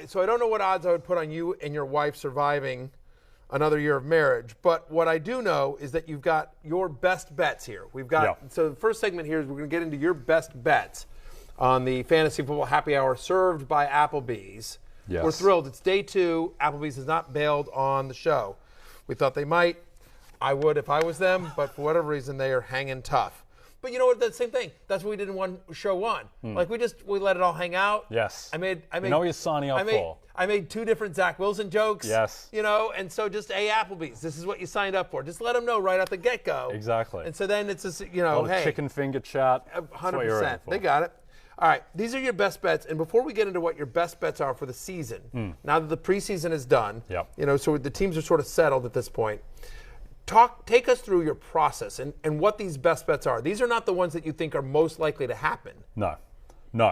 so I don't know what odds I would put on you and your wife surviving another year of marriage. But what I do know is that you've got your best bets here. We've got So the first segment here is we're going to get into your best bets on the Fantasy Football Happy Hour served by Applebee's. Yes. We're thrilled. It's day 2. Applebee's has not bailed on the show. We thought they might. I would if I was them, but for whatever reason, they are hanging tough. But you know what? That's the same thing. That's what we did in show one. Like we let it all hang out. Yes. I made. You know what you're signing up for. I made 2 different Zach Wilson jokes. Yes. And so just Applebee's. This is what you signed up for. Just let them know right off the get-go. Exactly. And so then it's just hey, chicken finger chat. 100%. They got it. All right. These are your best bets. And before we get into what your best bets are for the season, now that the preseason is done, so the teams are sort of settled at this point. Take us through your process and what these best bets are. These are not the ones that you think are most likely to happen. No.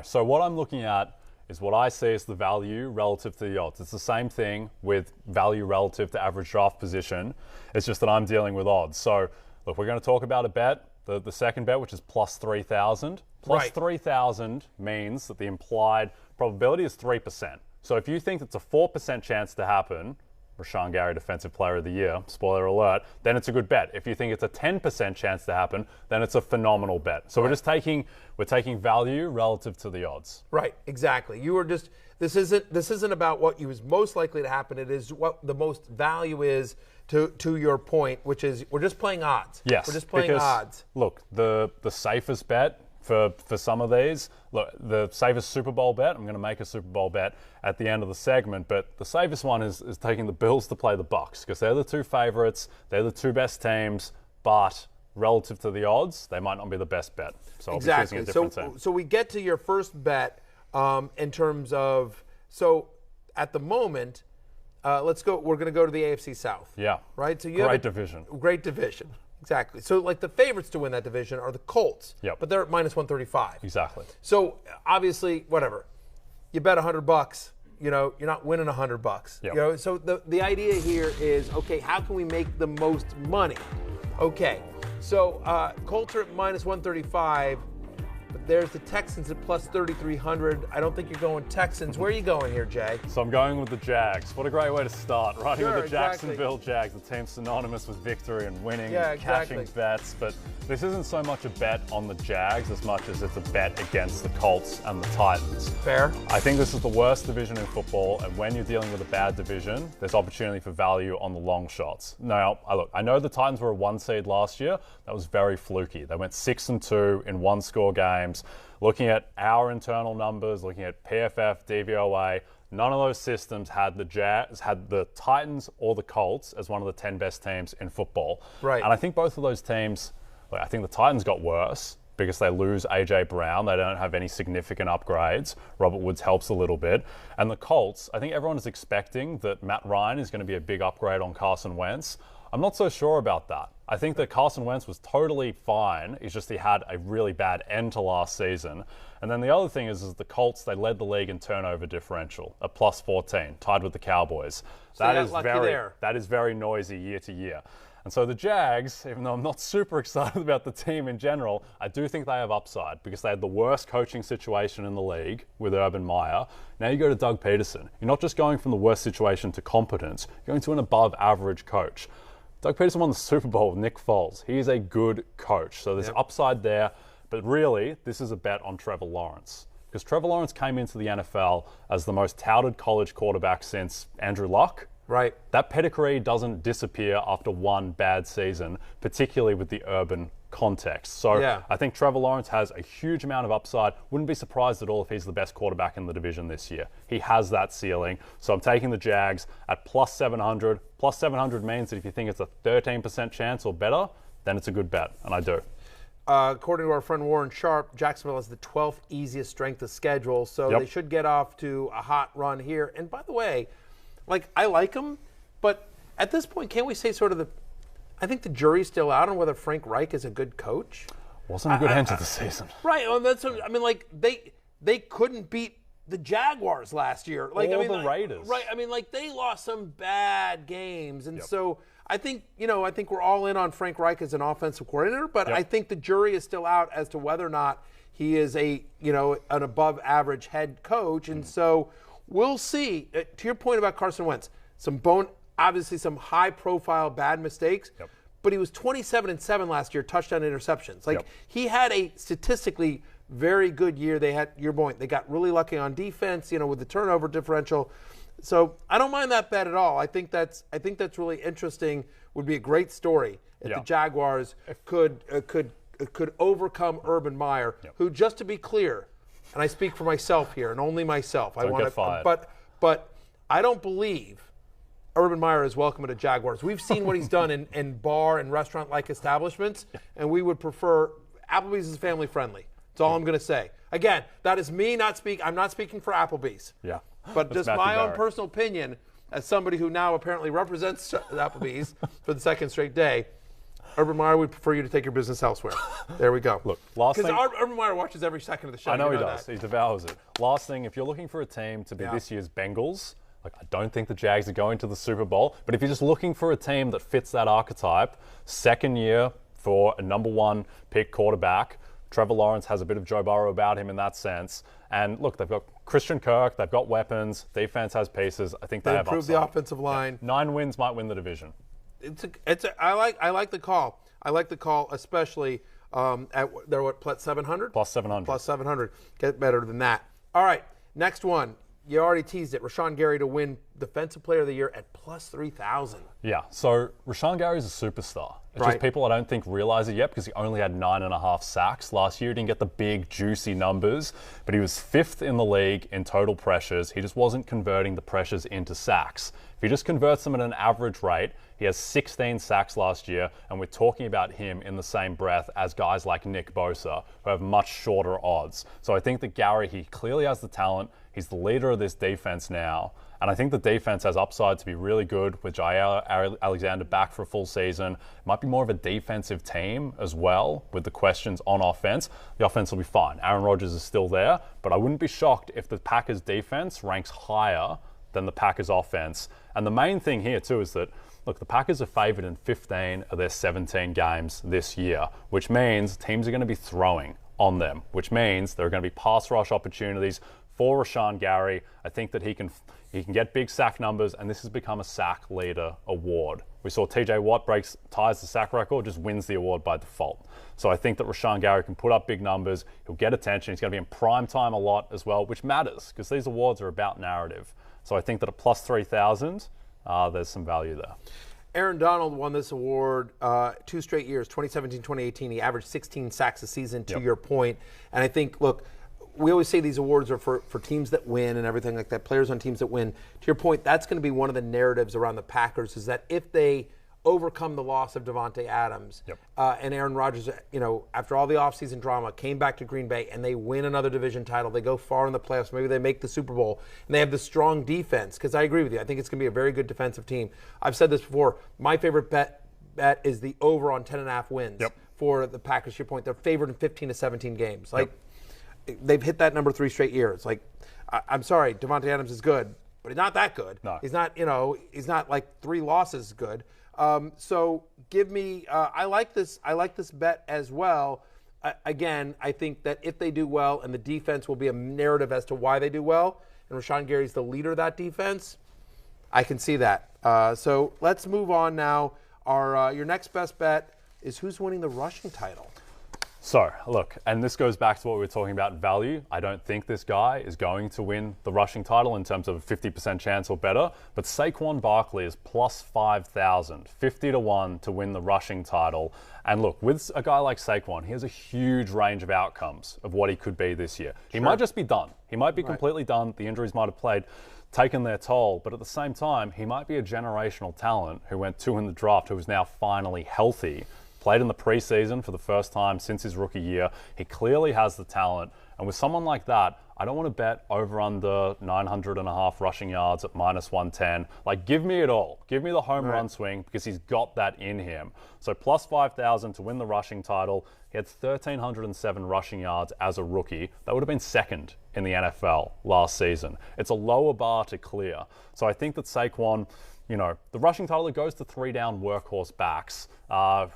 So what I'm looking at is what I see as the value relative to the odds. It's the same thing with value relative to average draft position. It's just that I'm dealing with odds. So, look, we're going to talk about a bet, the second bet, which is plus 3,000. Plus 3,000 means that the implied probability is 3%. So if you think it's a 4% chance to happen, Rashawn Gary, Defensive Player of the Year, spoiler alert, then it's a good bet. If you think it's a 10% chance to happen, then it's a phenomenal bet. So we're taking value relative to the odds. Right, exactly. This isn't about what is most likely to happen. It is what the most value is to your point, which is we're just playing odds. Yes. We're just playing odds. Look, the safest bet for some of these, look, the safest Super Bowl bet, I'm going to make a Super Bowl bet at the end of the segment, but the safest one is taking the Bills to play the Bucs because they're the 2 favorites, they're the 2 best teams, but relative to the odds, they might not be the best bet. So exactly. I'll be choosing a different team. So we get to your first bet in terms of, so at the moment, we're going to go to the AFC South. Yeah. Right? So Great division. Great division. Exactly. So, like, the favorites to win that division are the Colts. Yep. But they're at minus 135. Exactly. So, obviously, whatever. You bet $100, you're not winning $100. Yep. So the idea here is, okay, how can we make the most money? Okay. So, Colts are at minus 135. But there's the Texans at plus 3,300. I don't think you're going Texans. Where are you going here, Jay? So I'm going with the Jags. What a great way to start, riding with the exactly. Jacksonville Jags, the team synonymous with victory and winning and exactly. cashing bets. But this isn't so much a bet on the Jags as much as it's a bet against the Colts and the Titans. Fair. I think this is the worst division in football, and when you're dealing with a bad division, there's opportunity for value on the long shots. Now, I know the Titans were a 1 seed last year. That was very fluky. They went 6-2 in 1-score games. Looking at our internal numbers, looking at PFF, DVOA, none of those systems had the Titans or the Colts as one of the 10 best teams in football. Right. And I think both of those teams, I think the Titans got worse because they lose A.J. Brown. They don't have any significant upgrades. Robert Woods helps a little bit. And the Colts, I think everyone is expecting that Matt Ryan is going to be a big upgrade on Carson Wentz. I'm not so sure about that. I think that Carson Wentz was totally fine. It's just he had a really bad end to last season. And then the other thing is the Colts, they led the league in turnover differential at plus 14, tied with the Cowboys. So that is very noisy year to year. And so the Jags, even though I'm not super excited about the team in general, I do think they have upside because they had the worst coaching situation in the league with Urban Meyer. Now you go to Doug Peterson. You're not just going from the worst situation to competence. You're going to an above average coach. Doug Peterson won the Super Bowl with Nick Foles. He is a good coach. So there's upside there. But really, this is a bet on Trevor Lawrence. Because Trevor Lawrence came into the NFL as the most touted college quarterback since Andrew Luck. Right. That pedigree doesn't disappear after one bad season, particularly with the Urban context. So I think Trevor Lawrence has a huge amount of upside. Wouldn't be surprised at all if he's the best quarterback in the division this year. He has that ceiling. So I'm taking the Jags at plus 700. Plus 700 means that if you think it's a 13% chance or better, then it's a good bet, and I do. According to our friend Warren Sharp, Jacksonville has the 12th easiest strength of schedule, so they should get off to a hot run here. And by the way, I like them, but at this point, can't we say I think the jury's still out on whether Frank Reich is a good coach. Wasn't a good end to the season. Right. They couldn't beat the Jaguars last year. The Raiders. Right. They lost some bad games. And so I think we're all in on Frank Reich as an offensive coordinator, but I think the jury is still out as to whether or not he is an above average head coach. And so we'll see. To your point about Carson Wentz, obviously some high-profile bad mistakes, but he was 27-7 last year, touchdown interceptions. He had a statistically very good year. They had your point. They got really lucky on defense, with the turnover differential. So I don't mind that bet at all. I think that's really interesting. Would be a great story if the Jaguars could overcome Urban Meyer, who, just to be clear, and I speak for myself here and only myself. Don't get fired. But I don't believe Urban Meyer is welcome at Jaguars. We've seen what he's done in bar and restaurant-like establishments, and we would prefer Applebee's is family friendly. That's all I'm going to say. Again, that is me I'm not speaking for Applebee's. Yeah. But just my own personal opinion, as somebody who now apparently represents Applebee's for the second straight day, Urban Meyer would prefer you to take your business elsewhere. There we go. Look, last thing. Because Urban Meyer watches every second of the show. I know he does. He devours it. Last thing, if you're looking for a team to be this year's Bengals, I don't think the Jags are going to the Super Bowl, but if you're just looking for a team that fits that archetype, second year for a number one pick quarterback, Trevor Lawrence has a bit of Joe Burrow about him in that sense. And look, they've got Christian Kirk, they've got weapons, defense has pieces. I think they have improved the offensive line. 9 wins might win the division. I like the call. I like the call, especially they're plus 700? Plus 700. Plus 700. Get better than that. All right, next one. You already teased it. Rashawn Gary to win Defensive Player of the Year at plus 3,000. Yeah, so Rashawn Gary is a superstar. It's just people I don't think realize it yet because he only had 9.5 sacks last year. He didn't get the big, juicy numbers, but he was 5th in the league in total pressures. He just wasn't converting the pressures into sacks. If he just converts them at an average rate, he has 16 sacks last year, and we're talking about him in the same breath as guys like Nick Bosa, who have much shorter odds. So I think that Gary, he clearly has the talent. He's the leader of this defense now. And I think the defense has upside to be really good with Jair Alexander back for a full season. It might be more of a defensive team as well with the questions on offense. The offense will be fine. Aaron Rodgers is still there, but I wouldn't be shocked if the Packers defense ranks higher than the Packers offense. And the main thing here too is that, look, the Packers are favored in 15 of their 17 games this year, which means teams are going to be throwing on them, which means there are going to be pass rush opportunities for Rashawn Gary. I think that he can get big sack numbers, and this has become a sack leader award. We saw TJ Watt ties the sack record, just wins the award by default. So I think that Rashawn Gary can put up big numbers. He'll get attention. He's going to be in prime time a lot as well, which matters because these awards are about narrative. So I think that at plus 3,000, there's some value there. Aaron Donald won this award 2 straight years, 2017, 2018. He averaged 16 sacks a season, to your point. And I think, look, we always say these awards are for teams that win and everything like that, players on teams that win. To your point, that's going to be one of the narratives around the Packers is that if they overcome the loss of Davante Adams and Aaron Rodgers, after all the offseason drama, came back to Green Bay and they win another division title, they go far in the playoffs, maybe they make the Super Bowl, and they have the strong defense, because I agree with you. I think it's going to be a very good defensive team. I've said this before. My favorite bet is the over on 10.5 wins for the Packers. To your point, they're favored in 15 to 17 games. They've hit that number 3 straight years. I'm sorry, Davante Adams is good, but he's not that good. No. He's not like 3 losses good. So give me. I like this bet as well. Again, I think that if they do well, and the defense will be a narrative as to why they do well, and Rashawn Gary's the leader of that defense, I can see that. So let's move on now. Your next best bet is who's winning the rushing title. So, look, and this goes back to what we were talking about value. I don't think this guy is going to win the rushing title in terms of a 50% chance or better, but Saquon Barkley is plus 5,000, 50 to 1 to win the rushing title. And look, with a guy like Saquon, he has a huge range of outcomes of what he could be this year. He might just be done. He might be completely done. The injuries might have taken their toll, but at the same time, he might be a generational talent who went 2 in the draft, who is now finally healthy. Played in the preseason for the first time since his rookie year. He clearly has the talent. And with someone like that, I don't want to bet over under 900.5 rushing yards at minus 110. Give me it all. Give me the home run swing because he's got that in him. So plus 5,000 to win the rushing title. He had 1,307 rushing yards as a rookie. That would have been second in the NFL last season. It's a lower bar to clear. So I think that Saquon, the rushing title, it goes to 3-down workhorse backs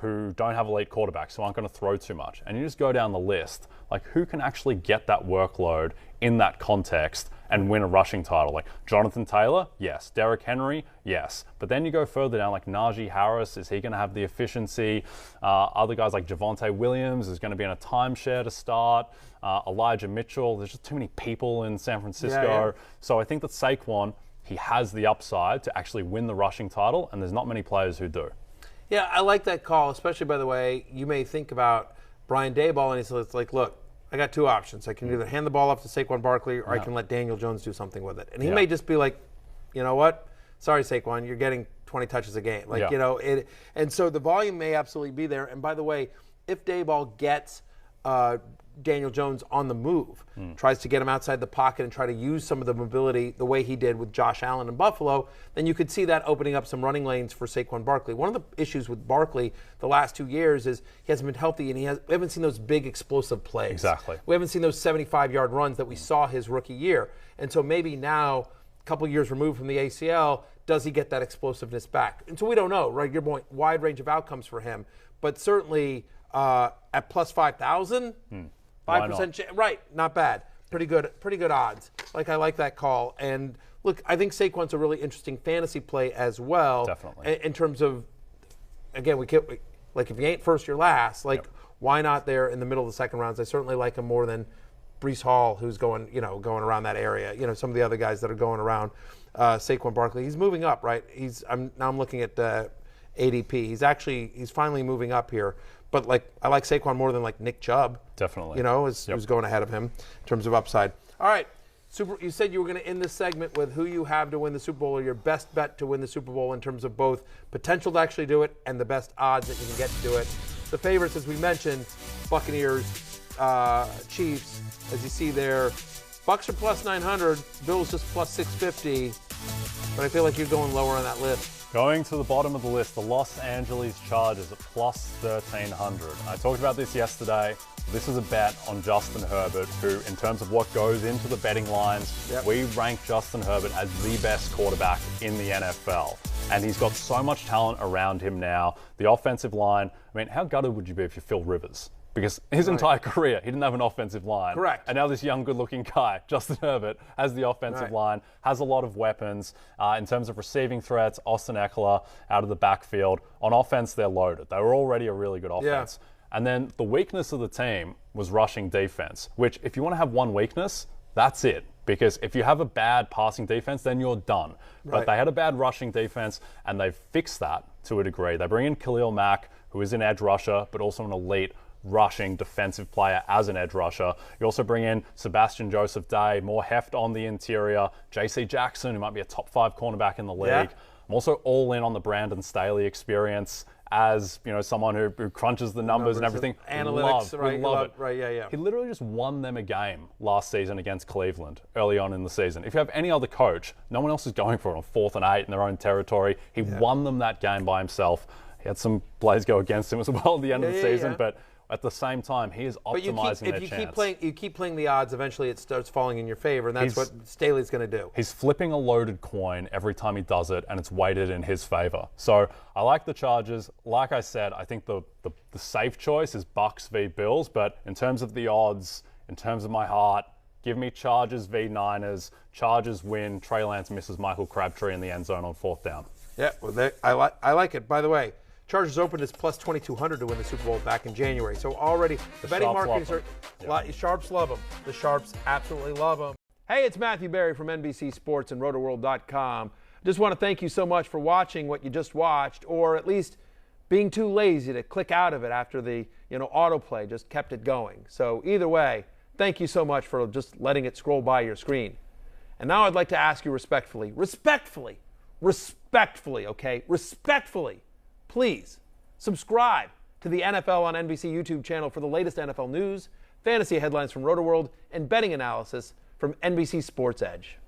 who don't have elite quarterbacks, who aren't going to throw too much. And you just go down the list, who can actually get that workload in that context and win a rushing title. Like Jonathan Taylor, yes. Derrick Henry, yes. But then you go further down, like Najee Harris, is he going to have the efficiency? Other guys like Javonte Williams is going to be in a timeshare to start. Elijah Mitchell, there's just too many people in San Francisco. So I think that Saquon, he has the upside to actually win the rushing title, and there's not many players who do. Yeah, I like that call, especially, by the way, you may think about Brian Daboll, and it's like, look, I got two options. I can either hand the ball off to Saquon Barkley, or I can let Daniel Jones do something with it. And he may just be like, you know what? Sorry, Saquon, you're getting 20 touches a game. Like, you know, and so the volume may absolutely be there. And by the way, if Daboll gets Daniel Jones on the move, tries to get him outside the pocket and try to use some of the mobility the way he did with Josh Allen in Buffalo, then you could see that opening up some running lanes for Saquon Barkley. One of the issues with Barkley the last 2 years is he hasn't been healthy, and we haven't seen those big explosive plays. Exactly. We haven't seen those 75-yard runs that we saw his rookie year. And so maybe now, a couple years removed from the ACL, does he get that explosiveness back? And so we don't know, right? You're going wide range of outcomes for him. But certainly at plus 5,000, 5%, right? Not bad. Pretty good odds. Like, I like that call. And look, I think Saquon's a really interesting fantasy play as well. Definitely. In terms of, again, we can't, like, if you ain't first, you're last. Like, why not there in the middle of the second rounds? I certainly like him more than Breece Hall, who's going around that area. You know, some of the other guys that are going around Saquon Barkley. He's moving up, right? I'm looking at ADP. He's finally moving up here. But, like, I like Saquon more than, like, Nick Chubb. Definitely. You know, who's going ahead of him in terms of upside. All right. You said you were going to end this segment with who you have to win the Super Bowl, or your best bet to win the Super Bowl in terms of both potential to actually do it and the best odds that you can get to do it. The favorites, as we mentioned, Buccaneers, Chiefs, as you see there. Bucs are plus 900, Bills just plus 650. But I feel like you're going lower on that list. Going to the bottom of the list, the Los Angeles Chargers at plus 1,300. I talked about this yesterday. This is a bet on Justin Herbert, who, in terms of what goes into the betting lines, we rank Justin Herbert as the best quarterback in the NFL. And he's got so much talent around him now. The offensive line, I mean, how gutted would you be if you're Phil Rivers? Because his entire career, he didn't have an offensive line. Correct. And now this young, good-looking guy, Justin Herbert, has the offensive line, has a lot of weapons. In terms of receiving threats, Austin Eckler out of the backfield. On offense, they're loaded. They were already a really good offense. Yeah. And then the weakness of the team was rushing defense, which, if you want to have one weakness, that's it. Because if you have a bad passing defense, then you're done. But they had a bad rushing defense, and they've fixed that to a degree. They bring in Khalil Mack, who is an edge rusher, but also an elite rushing defensive player as an edge rusher. You also bring in Sebastian Joseph Day, more heft on the interior. J.C. Jackson, who might be a top 5 cornerback in the league. Yeah. I'm also all in on the Brandon Staley experience as, you know, someone who crunches the numbers and everything. Analytics, we love it. Right, yeah. He literally just won them a game last season against Cleveland early on in the season. If you have any other coach, no one else is going for it on 4th and 8 in their own territory. He won them that game by himself. He had some plays go against him as well at the end of the season, but at the same time, he is optimizing their chance. You keep playing the odds, eventually it starts falling in your favor, and that's what Staley's going to do. He's flipping a loaded coin every time he does it, and it's weighted in his favor. So I like the Chargers. Like I said, I think the safe choice is Bucs v. Bills, but in terms of the odds, in terms of my heart, give me Chargers v. Niners. Chargers win. Trey Lance misses Michael Crabtree in the end zone on 4th down. Yeah, well, I like it. By the way, Chargers opened as plus 2,200 to win the Super Bowl back in January. So already the betting markets are sharps love them. The sharps absolutely love them. Hey, it's Matthew Berry from NBC Sports and Rotoworld.com. Just want to thank you so much for watching what you just watched, or at least being too lazy to click out of it after the autoplay just kept it going. So either way, thank you so much for just letting it scroll by your screen. And now I'd like to ask you respectfully, please subscribe to the NFL on NBC YouTube channel for the latest NFL news, fantasy headlines from Rotoworld, and betting analysis from NBC Sports Edge.